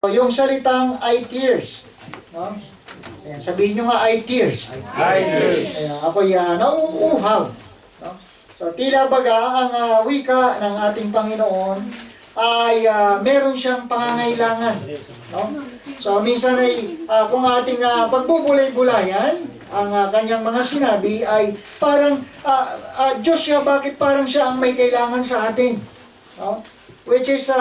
So, yung salitang I tears, no? Ayan, sabihin nyo nga I tears. I tears. Ayan, ako'y nauuhaw. No? So, tila baga ang wika ng ating Panginoon ay meron siyang pangangailangan. No? So, minsan ay kung ating pagbubulay-bulayan, ang kanyang mga sinabi ay parang, Diyos siya, bakit parang siya ang may kailangan sa atin? No? Which is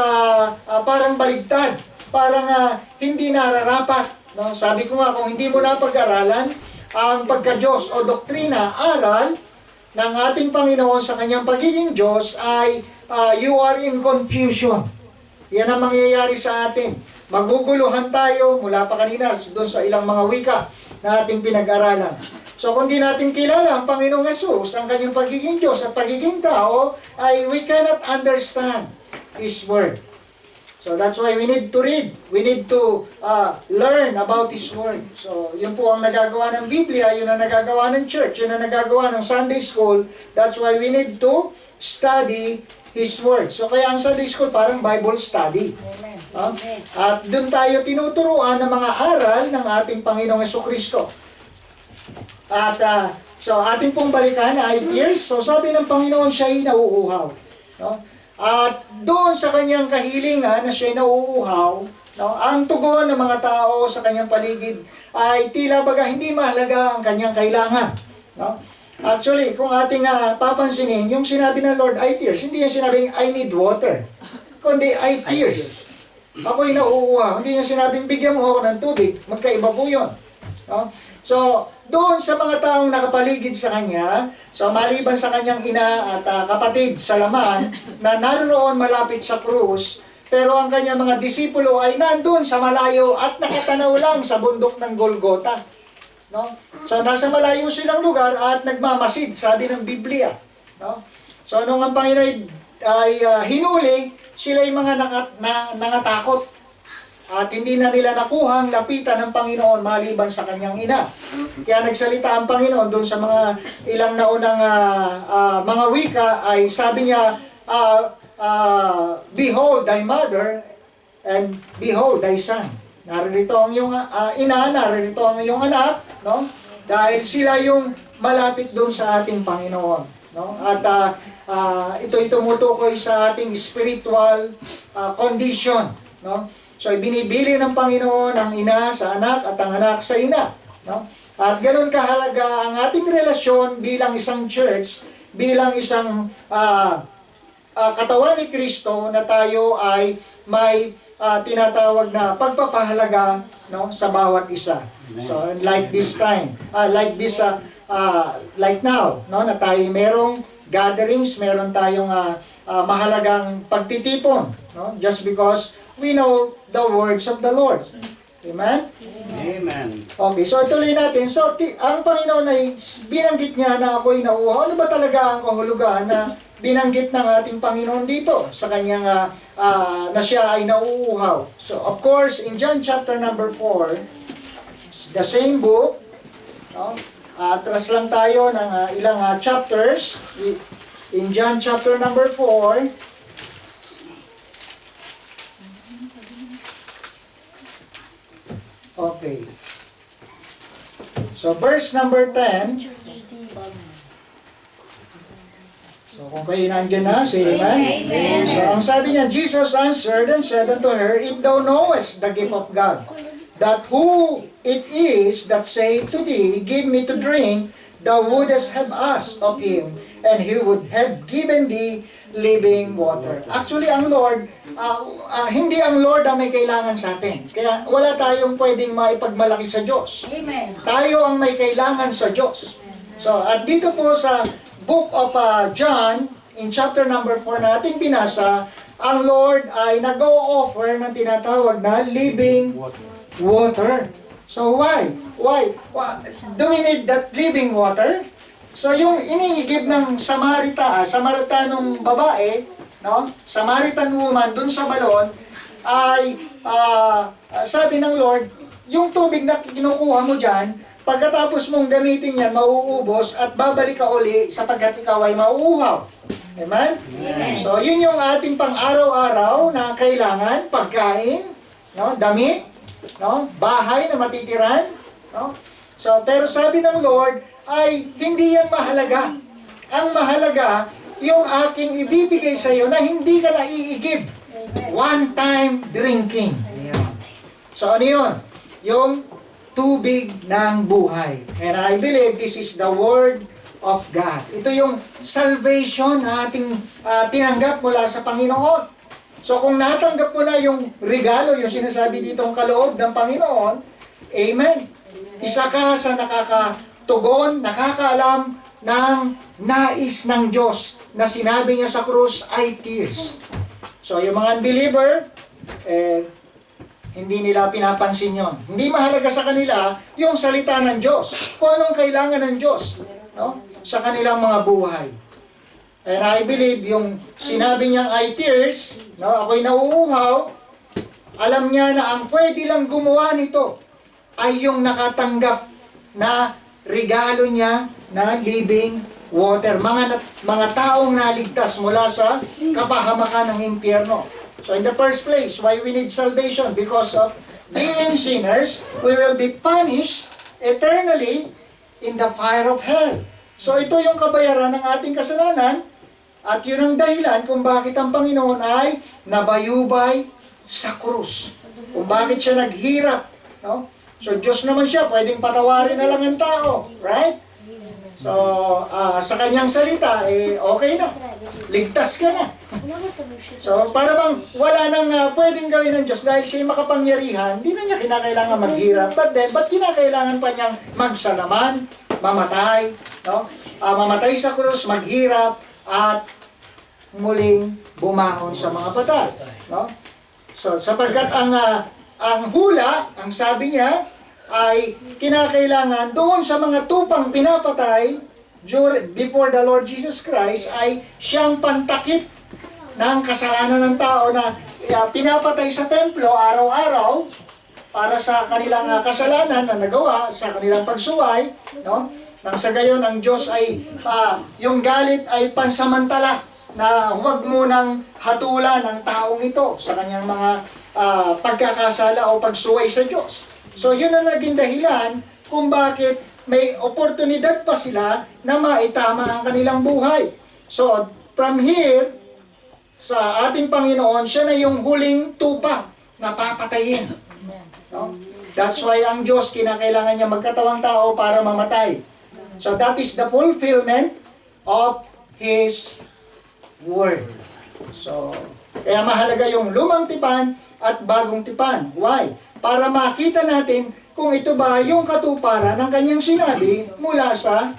parang baligtad. Parang hindi nararapat. No? Sabi ko nga, kung hindi mo napag-aralan ang pagka-Diyos o doktrina, aral ng ating Panginoon sa kanyang pagiging Diyos ay you are in confusion. Yan ang mangyayari sa atin. Maguguluhan tayo mula pa kanina doon sa ilang mga wika na ating pinag-aralan. So kung di natin kilala ang Panginoong Yesus, ang kanyang pagiging Diyos at pagiging tao, ay we cannot understand His Word. So that's why we need to read. We need to learn about His Word. So yun po ang nagagawa ng Biblia, yun ang nagagawa ng church, yun ang nagagawa ng Sunday School. That's why we need to study His Word. So kaya ang Sunday School parang Bible study. At doon tayo tinuturuan ng mga aral ng ating Panginoong Jesucristo. At so ating pong balikan ay tears. So sabi ng Panginoon, siya ay nauuhaw. No? At doon sa kanyang kahilingan na siya nauuhaw, no, ang tugon ng mga tao sa kanyang paligid ay tila baga hindi mahalaga ang kanyang kailangan. No? Actually, kung ating papansinin, yung sinabi ng Lord, I tears, hindi niya sinabing, I need water, kundi I tears. Ako'y nauuhaw. Hindi niya sinabing, bigyan mo ako ng tubig. Magkaiba po yun. No? So, doon sa mga taong nakapaligid sa kanya, so maliban sa kanyang ina at kapatid sa laman, na naroon malapit sa krus, pero ang kanyang mga disipulo ay nandun sa malayo at nakatanaw lang sa bundok ng Golgota. No? So, nasa malayo silang lugar at nagmamasid, sabi ng Biblia. No? So, nung ang Panginoon ay hinuli, sila ay mga nangatakot. At hindi na nila nakuhang lapitan ng Panginoon maliban sa kanyang ina. Kaya nagsalita ang Panginoon doon sa mga ilang naunang mga wika ay sabi niya, behold thy mother and behold thy son. Naririto ang iyong ina, naririto ang iyong anak, no? Dahil sila yung malapit doon sa ating Panginoon. No? At ito'y tumutukoy sa ating spiritual condition. No? So, binibili ng Panginoon ang ina sa anak at ang anak sa ina. No? At ganoon kahalaga ang ating relasyon bilang isang church, bilang isang katawan ni Kristo na tayo ay may tinatawag na pagpapahalaga, no, sa bawat isa. So, like this time, like now, no, na tayo merong gatherings, meron tayong mahalagang pagtitipon, no, just because we know the words of the Lord. Amen? Amen. Okay, so tuloy natin. So, ang Panginoon ay binanggit niya na ako'y nauuhaw. Ano ba talaga ang kahulugan na binanggit ng ating Panginoon dito sa kanyang na siya ay nauuhaw? So, of course, in John chapter number 4, the same book, no? Atras lang tayo ng ilang chapters. In John chapter number 4, okay. So, verse number 10. So, kung kayo nandiyan na, say amen. Amen. So, ang sabi niya, Jesus answered and said unto her, If thou knowest the gift of God, that who it is that say to thee, Give me to drink, thou wouldest have asked of him, and he would have given thee living water. Actually, ang Lord, hindi ang Lord ang may kailangan sa atin. Kaya wala tayong pwedeng maipagmalaki sa Diyos. Amen. Tayo ang may kailangan sa Diyos. So, at dito po sa book of John, in chapter number 4 na ating binasa, ang Lord ay nag-o-offer ng tinatawag na living water. So, why? Why? Do we need that living water? So, yung iniigib ng Samaritanong babae, no? Samaritan woman dun sa balon, ay sabi ng Lord, yung tubig na kinukuha mo dyan, pagkatapos mong gamitin yan, mauubos at babalik ka uli sapagkat ikaw ay mauuhaw. Amen? Amen. So, yun yung ating pang-araw-araw na kailangan, pagkain, no? Damit, no? Bahay na matitiran, no? So, pero sabi ng Lord ay hindi yan mahalaga. Ang mahalaga, yung aking ibibigay sa iyo na hindi ka na iigib. One-time drinking. Ayan. So, ano yun? Yung tubig ng buhay. And I believe this is the Word of God. Ito yung salvation na ating tinanggap mula sa Panginoon. So kung natanggap mo na yung regalo, yung sinasabi dito ang kaloob ng Panginoon, amen. Isa ka sa nakakatugon, nakakaalam ng nais ng Diyos na sinabi niya sa krus ay tears. So yung mga unbeliever, hindi nila pinapansin yon. Hindi mahalaga sa kanila yung salita ng Diyos. Kung anong kailangan ng Diyos, no? Sa kanilang mga buhay. And I believe yung sinabi niyang ay tears, no? Ako'y nauuhaw, alam niya na ang pwede lang gumawa nito ay yung nakatanggap na regalo niya na living water. Mga taong naligtas mula sa kapahamakan ng impyerno. So in the first place, why we need salvation? Because of being sinners, we will be punished eternally in the fire of hell. So ito yung kabayaran ng ating kasalanan at yun ang dahilan kung bakit ang Panginoon ay nabayubay sa krus. Kung bakit siya naghirap. No? So Diyos naman siya, pwedeng patawarin na lang ang tao. Right? So sa kanyang salita, okay na. Ligtas ka na. So para bang wala nang pwedeng gawin ng Diyos dahil siya makapangyarihan, hindi na niya kinakailangan maghirap. But then, ba't kinakailangan pa niyang magsalaman, mamatay, no? Mamatay sa krus, maghirap, at muling bumangon sa mga patay, no? So sapagkat ang hula, ang sabi niya, ay kinakailangan doon sa mga tupang pinapatay before the Lord Jesus Christ ay siyang pantakip ng kasalanan ng tao na pinapatay sa templo araw-araw para sa kanilang kasalanan na nagawa sa kanilang pagsuway, no? Nang sa gayon ang Diyos ay yung galit ay pansamantala na huwag munang hatulan ng taong ito sa kanyang mga pagkakasala o pagsuway sa Diyos. So yun ang naging dahilan kung bakit may oportunidad pa sila na maitama ang kanilang buhay. So from here, sa ating Panginoon, siya na yung huling tupa na papatayin. No? That's why ang Diyos kinakailangan niya magkatawang tao para mamatay. So that is the fulfillment of His Word. So, kaya mahalaga yung lumang tipan at bagong tipan. Why? Para makita natin kung ito ba yung katuparan ng kanyang sinabi mula sa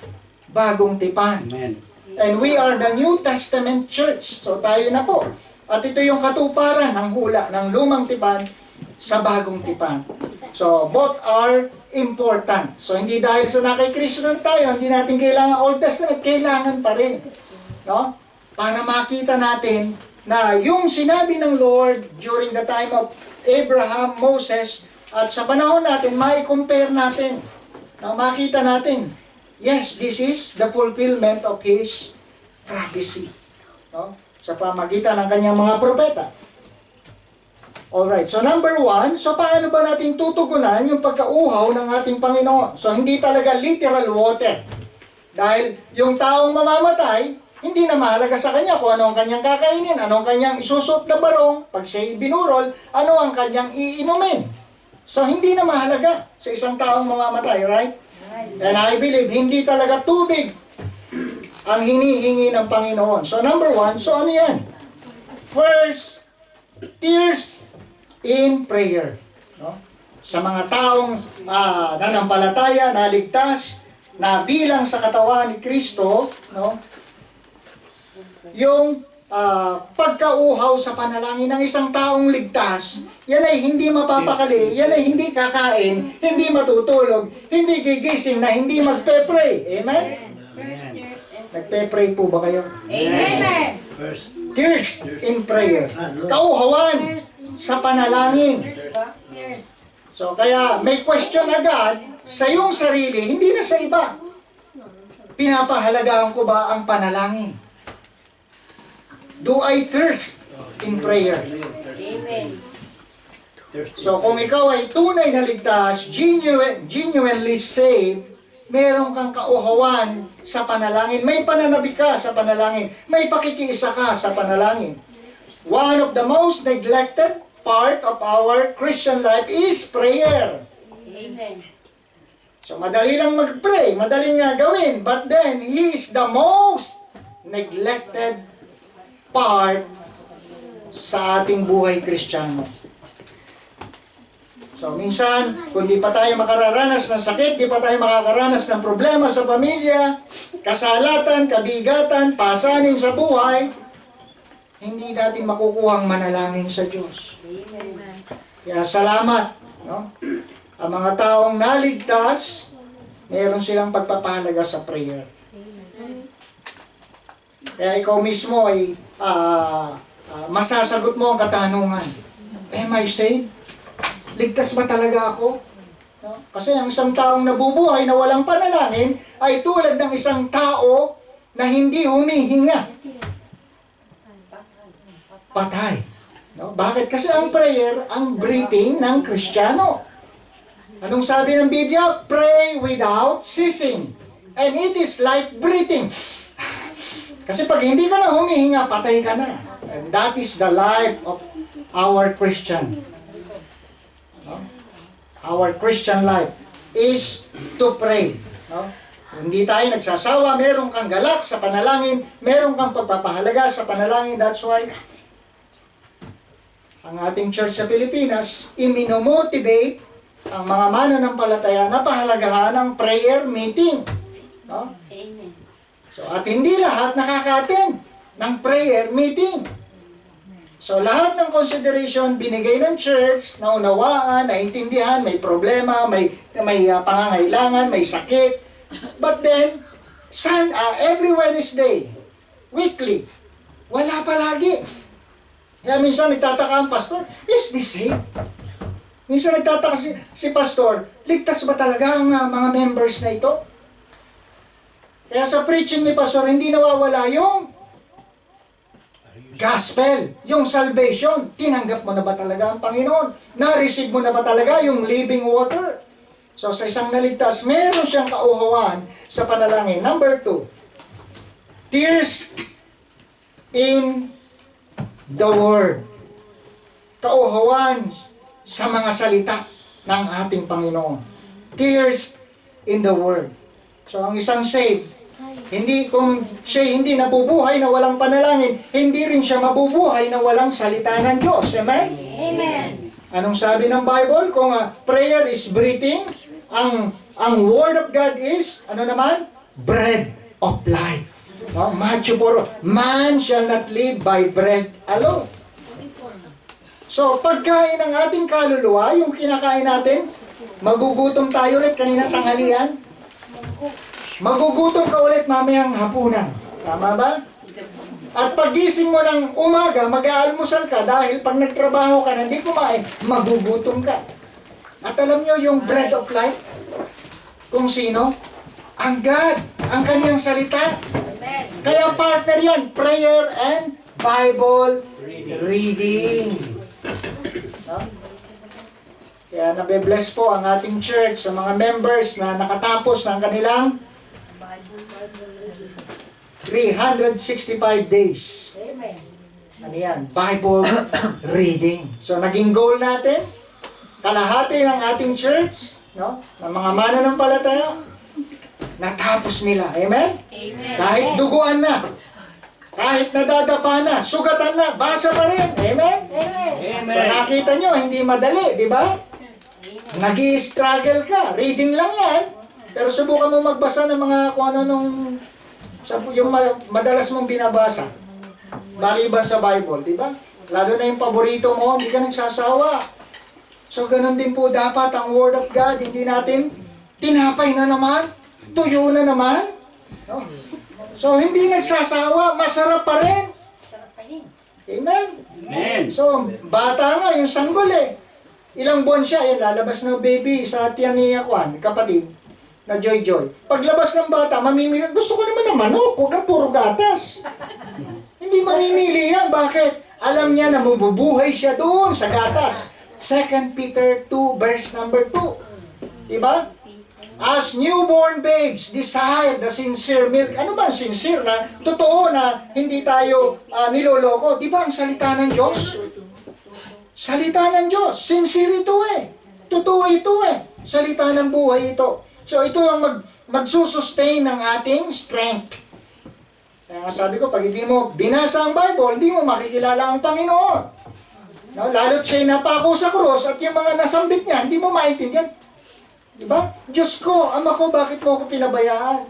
bagong tipan. Amen. And we are the New Testament Church. So tayo na po. At ito yung katuparan ng hula ng lumang tipan sa bagong tipan. So both are important. So hindi dahil sa nakay-Kristo na tayo, hindi natin kailangan Old Testament, kailangan pa rin. No? Para makita natin na yung sinabi ng Lord during the time of Abraham, Moses, at sa panahon natin, mai-compare natin. Na makita natin, yes, this is the fulfillment of His prophecy. No? Sa pamagitan ng kanyang mga propeta. Alright, so number 1, so paano ba natin tutugunan yung pagkauhaw ng ating Panginoon? So hindi talaga literal water. Dahil yung taong mamamatay, hindi na mahalaga sa kanya kung ano ang kanyang kakainin, ano ang kanyang isusot na barong, pag siya'y binurol, ano ang kanyang iinumin. So hindi na mahalaga sa isang taong mamamatay, right? And I believe, hindi talaga tubig ang hinihingi ng Panginoon. So number 1, so ano yan? First, tears in prayer. No? Sa mga taong nanampalataya, naligtas, na bilang sa katawan ni Kristo, no? Yung pagkauhaw sa panalangin ng isang taong ligtas, yan ay hindi mapapakali, yan ay hindi kakain, hindi matutulog, hindi gigising na hindi magpe-pray. Amen? Nagpe-pray po ba kayo? Amen. First, Tears in prayer. Kauhawan sa panalangin. So kaya may question agad sa iyong sarili, hindi na sa iba. Pinapahalagahan ko ba ang panalangin? Do I thirst in prayer? Amen. So kung ikaw ay tunay na ligtas, genuinely saved, meron kang kauhawan sa panalangin. May pananabi ka sa panalangin. May pakikiisa ka sa panalangin. One of the most neglected part of our Christian life is prayer. Amen. So madali lang mag-pray, madaling nga gawin, but then he is the most neglected part sa ating buhay Kristiyano. So minsan, kung di pa tayo makararanas ng sakit, di pa tayo makakaranas ng problema sa pamilya, kasalatan, kabigatan, pasanin sa buhay, hindi natin makukuha ang manalangin sa Diyos. Amen. Kaya salamat, no? Ang mga taong naligtas, meron silang pagpapahalaga sa prayer. Kaya ikaw mismo ay masasagot mo ang katanungan. Am I saved? Ligtas ba talaga ako? No? Kasi ang isang taong nabubuhay na walang panalangin ay tulad ng isang tao na hindi humihinga. Patay. No? Bakit? Kasi ang prayer, ang breathing ng Kristiyano. Anong sabi ng Biblia? Pray without ceasing. And it is like breathing. Kasi pag hindi ka na humihinga, patay ka na. And that is the life of our Christian. No? Our Christian life is to pray. No? Hindi tayo nagsasawa, meron kang galak sa panalangin, meron kang pagpapahalaga sa panalangin. That's why ang ating church sa Pilipinas, iminomotivate ang mga mananampalataya na pahalagahan ng prayer meeting. No? Amen. So, at hindi lahat nakaka-attend ng prayer meeting. So, lahat ng consideration binigay ng church, naunawaan, naintindihan, may problema, may pangangailangan, may sakit. But then, every Wednesday, weekly, wala palagi. Kaya minsan nagtataka ang pastor, is this it? Minsan nagtataka si pastor, ligtas ba talaga ang mga members na ito? Kaya sa preaching ni pastor, hindi nawawala yung gospel, yung salvation. Tinanggap mo na ba talaga ang Panginoon? Na-receive mo na ba talaga yung living water? So sa isang naligtas, meron siyang kauhawan sa panalangin. Number 2, tears in the Word. Kauhawan sa mga salita ng ating Panginoon. Tears in the Word. So, ang isang saved, kung siya hindi nabubuhay na walang panalangin, hindi rin siya mabubuhay na walang salita ng Diyos. Amen? Amen. Anong sabi ng Bible? Kung prayer is breathing, ang Word of God is, ano naman? Bread of life. No? Matthew 4, man shall not live by bread alone. So, pagkain ng ating kaluluwa, yung kinakain natin, magugutom tayo ulit kanina tanghalian. Magugutom ka ulit mamayang hapunan. Tama ba? At pagising mo ng umaga, mag-aalmusal ka dahil pag nagtrabaho ka na hindi kumain, magugutom ka. At alam nyo yung bread of life? Kung sino? Ang God, ang kanyang salita. Kaya partner yan, prayer and Bible reading. No? Kaya nabe-bless po ang ating church sa mga members na nakatapos ng kanilang 365 days. Amen. Ano yan? Bible reading. So naging goal natin, kalahati ng ating church, no? Ng mga mananampalataya, natapos nila. Amen? Amen. Kahit duguan na, kahit nadadapa na, sugatan na, basa pa rin. Amen? Amen. So nakita nyo, hindi madali, di ba? Nag-i-struggle ka. Reading lang yan. Pero subukan mo magbasa ng mga kung ano nung yung madalas mong binabasa. Maliban sa Bible, di ba? Lalo na yung paborito mo, hindi ka nagsasawa. So ganun din po dapat ang Word of God. Hindi natin tinapay na naman, tuyo na naman. No? So hindi nagsasawa, masarap pa rin. Sarap pa rin. Amen? Amen. So, bata nga, yung sanggol eh. Ilang buwan siya, lalabas na baby sa tiyan ni Juan, kapatid, na Joy. Paglabas ng bata, mamimili, gusto ko naman ng manok, huwag na puro gatas. Hindi mamimili yan, bakit? Alam niya na mabubuhay siya doon sa gatas. 2 Peter 2 verse number 2. Diba? As newborn babes, desire the sincere milk. Ano ba ang sincere na totoo na hindi tayo niloloko? Di ba ang salita ng Diyos? Salita ng Diyos. Sincere ito eh. Totoo ito eh. Salita ng buhay ito. So ito ang magsusustain ng ating strength. Kaya nga sabi ko, pag hindi mo binasa ang Bible, hindi mo makikilala ang Panginoon. No? Lalo't siya'y napako sa krus at yung mga nasambit niya, hindi mo maintindihan. Diba? Diyos ko, Ama ko, bakit mo ako pinabayaan?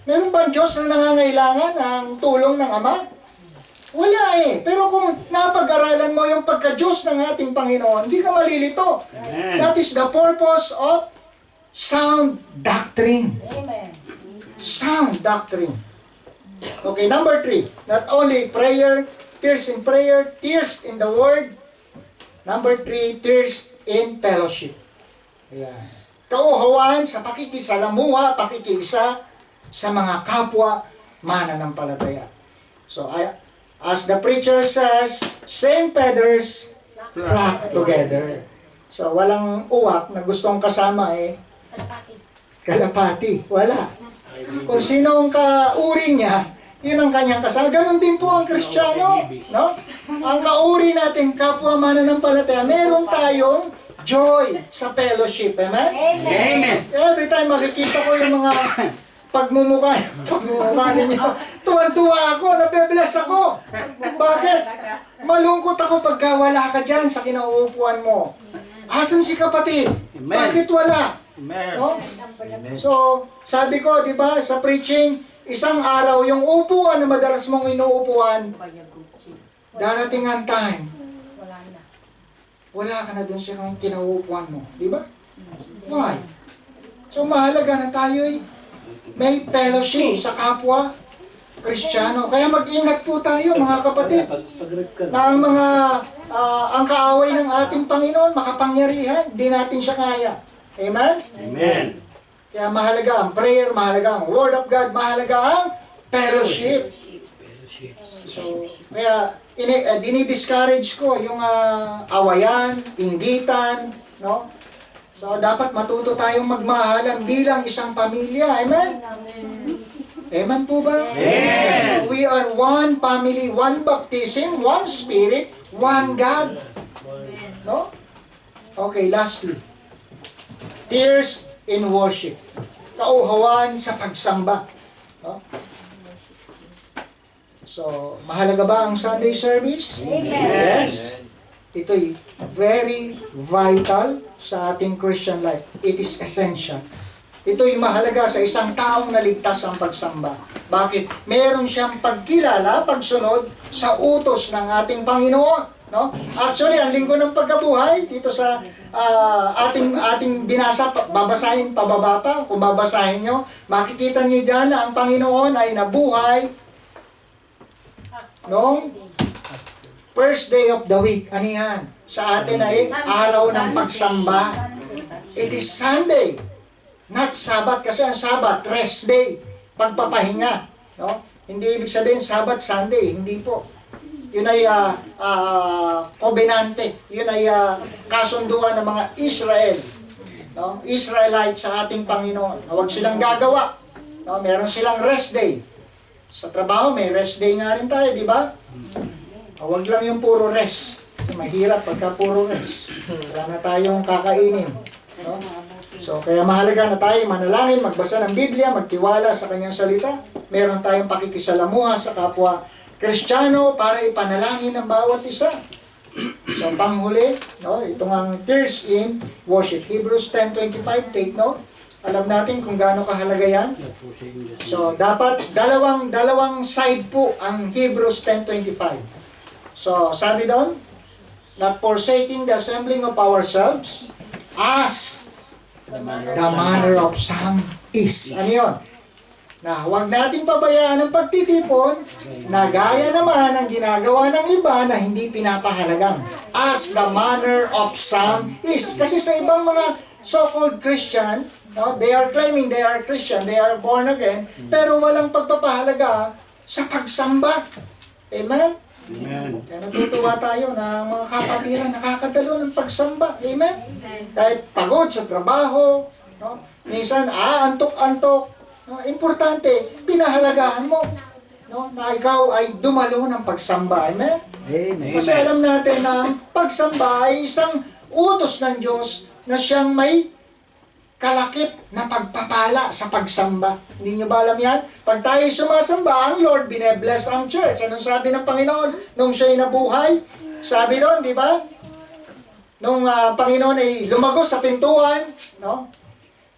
Meron ba ang Diyos na nangangailangan ng tulong ng Ama? Wala eh. Pero kung napag-aralan mo yung pagka-Diyos ng ating Panginoon, hindi ka malilito. Amen. That is the purpose of sound doctrine. Amen. Sound doctrine. Okay, number 3. Not only prayer, tears in the Word. Number 3, tears in fellowship. Ayan. Kauhawan sa pakikisalamuha, pakikiisa sa mga kapwa mananampalataya. So, as the preacher says, same feathers flock together. So, walang uwak na gustong kasama kalapati. Wala. Kung sino ang kauri niya, yun ang kanyang kasama. Ganon din po ang Kristiyano. No? Ang kauri natin, kapwa mananampalataya, meron tayong joy sa fellowship. Amen? Amen. Every time makikita ko yung mga pagmumukha ninyo, tuwan-tuwa ako, nabibless ako. Bakit? Malungkot ako pagka wala ka dyan sa kinauupuan mo. Asan si kapatid? Amen. Bakit wala? Amen. No? So, sabi ko, di ba, sa preaching, isang araw, yung upuan na madalas mong inuupuan, darating ang time, wala ka na dun sa kinauupuan mo. Di ba? Why? So, mahalaga na tayo'y may fellowship sa kapwa Kristiyano. Kaya mag-ingat po tayo, mga kapatid, na ang kaaway ng ating Panginoon, makapangyarihan, di natin siya kaya. Amen? Amen. Kaya mahalaga ang prayer, mahalaga ang Word of God, mahalaga ang fellowship. So, kaya dinidiscourage ko yung awayan, inggitan, no? So, dapat matuto tayong magmahalan bilang isang pamilya. Amen? Amen po ba? Amen. So, we are one family, one baptism, one spirit, one God. No? Okay, lastly. Tears in worship. Kauhawan sa pagsamba. No? So, mahalaga ba ang Sunday service? Yes. Ito'y very vital sa ating Christian life. It is essential. Ito'y mahalaga sa isang taong naligtas ang pagsamba. Bakit? Meron siyang pagkilala, pagsunod sa utos ng ating Panginoon. No? Actually, ang linggo ng pagkabuhay, dito sa ating binasa, babasahin pababa pa, kung babasahin nyo, makikita nyo dyan na ang Panginoon ay nabuhay noong first day of the week. Ano yan? Sa atin ay araw ng pagsamba. It is Sunday, not Sabbath. Kasi ang Sabbath, rest day, pagpapahinga. No? Hindi ibig sabihin Sabbath, Sunday. Hindi po. Yun ay kobenante. Yun ay kasunduan ng mga Israel. No? Israelite sa ating Panginoon. Na huwag silang gagawa. No? Meron silang rest day. Sa trabaho, may rest day nga rin tayo, di ba? Huwag lang yung puro rest. Kasi mahirap pagka puro rest. Wala na tayong kakainin. No? So, kaya mahalaga na tayo manalangin, magbasa ng Biblia, magtiwala sa kanyang salita. Meron tayong pakikisalamuha sa kapwa Kristiyano para ipanalangin ng bawat isa. So, panghuli, no? Itong ang tears in worship. Hebrews 10:25, take note. Alam natin kung gaano kahalaga yan. So, dapat dalawang side po ang Hebrews 10:25. So, sabi doon, not forsaking the assembling of ourselves as the manner of some is. Ano yun? Na huwag nating pabayaan ang pagtitipon na gaya naman ang ginagawa ng iba na hindi pinapahalagang. As the manner of some is. Kasi sa ibang mga so-called Christian, no, they are claiming they are Christian, they are born again, pero walang pagpapahalaga sa pagsamba. Amen? Amen. Kaya natutuwa tayo na ang mga kapatiran nakakadalo ng pagsamba. Amen? Kahit pagod sa trabaho, no? Minsan aantok-antok. No? Importante, pinahalagahan mo, no? Na ikaw ay dumalo ng pagsamba. Amen? Amen. Kasi alam natin na ang pagsamba ay isang utos ng Diyos na siyang may kalakip na pagpapala sa pagsamba. Hindi nyo ba alam yan? Pag tayo sumasamba, ang Lord binebless ang church. Anong sabi ng Panginoon nung siya'y nabuhay? Sabi doon, di ba? Nung Panginoon ay lumagos sa pintuan, no?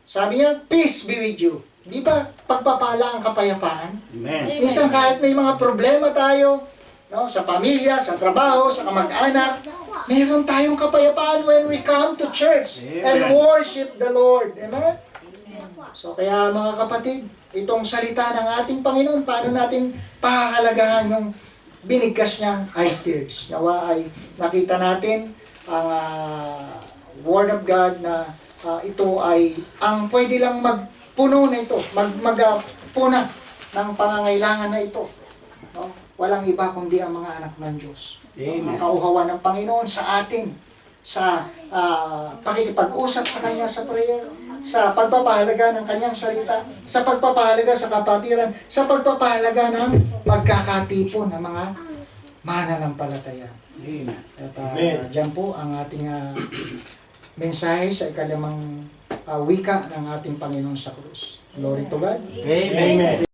Sabi niya, peace be with you. Di ba? Pagpapala ang kapayapaan. Amen. Minsan kahit may mga problema tayo, no, sa pamilya, sa trabaho, sa kamag-anak, meron tayong kapayapaan when we come to church and Amen. worship the Lord. Amen? So kaya mga kapatid, itong salita ng ating Panginoon, paano natin pahahalagahan yung binigkas niyang i-tears. Nawa ay nakita natin ang Word of God na ito ay ang pwede lang magpuno na ito, magpuna ng pangangailangan na ito. No? Walang iba kundi ang mga anak ng Diyos. Ang Amen. kauhawan ng Panginoon sa atin, sa pakikipag-usap sa Kanya sa prayer, sa pagpapahalaga ng Kanyang salita, sa pagpapahalaga sa kapatiran, sa pagpapahalaga ng pagkakatipon ng mga mananampalataya. Amen. At Amen. dyan po ang ating mensahe sa ikalimang wika ng ating Panginoon sa krus. Glory to God. Amen.